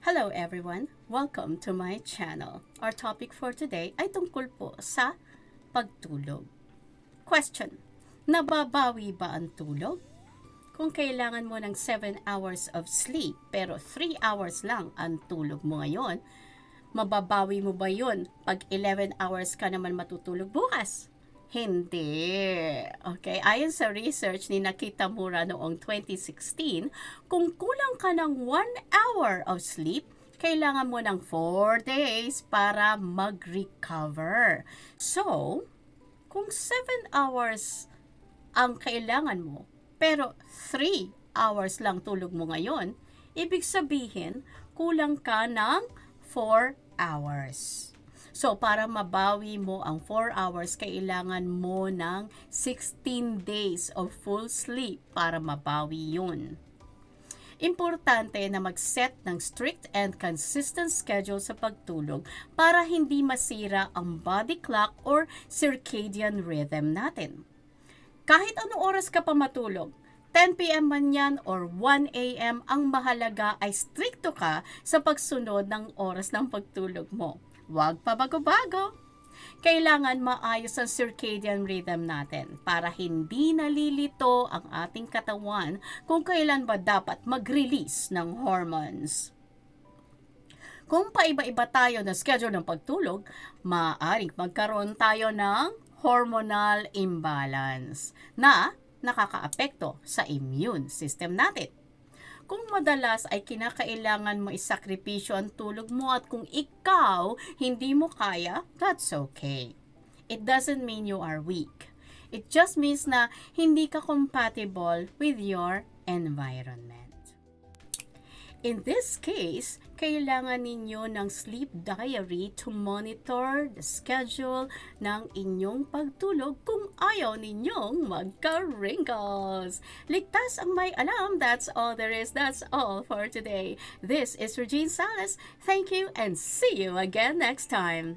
Hello everyone! Welcome to my channel. Our topic for today ay tungkol po sa pagtulog. Question: nababawi ba ang tulog? Kung kailangan mo ng 7 hours of sleep pero 3 hours lang ang tulog mo ngayon, mababawi mo ba yun pag 11 hours ka naman matutulog bukas? Hindi. Okay, ayon sa research ni Nakita Mura noong 2016, kung kulang ka ng 1 hour of sleep, kailangan mo ng 4 days para mag-recover. So, kung 7 hours ang kailangan mo, pero 3 hours lang tulog mo ngayon, ibig sabihin, kulang ka ng 4 hours. So, para mabawi mo ang 4 hours, kailangan mo ng 16 days of full sleep para mabawi yun. Importante na mag-set ng strict and consistent schedule sa pagtulog para hindi masira ang body clock or circadian rhythm natin. Kahit anong oras ka pa matulog, 10 p.m. man yan or 1 a.m., ang mahalaga ay stricto ka sa pagsunod ng oras ng pagtulog mo. Huwag pa bago-bago. Kailangan maayos ang circadian rhythm natin para hindi nalilito ang ating katawan kung kailan ba dapat mag-release ng hormones. Kung paiba-iba tayo ng schedule ng pagtulog, maaaring magkaroon tayo ng hormonal imbalance na nakakaapekto sa immune system natin. Kung madalas ay kinakailangan mo isakripisyo ang tulog mo at kung ikaw hindi mo kaya, that's okay. It doesn't mean you are weak. It just means na hindi ka compatible with your environment. In this case, kailangan ninyo ng sleep diary to monitor the schedule ng inyong pagtulog kung ayaw ninyong magka-wrinkles. Ligtas ang may alam. That's all there is. That's all for today. This is Regine Salas. Thank you and see you again next time.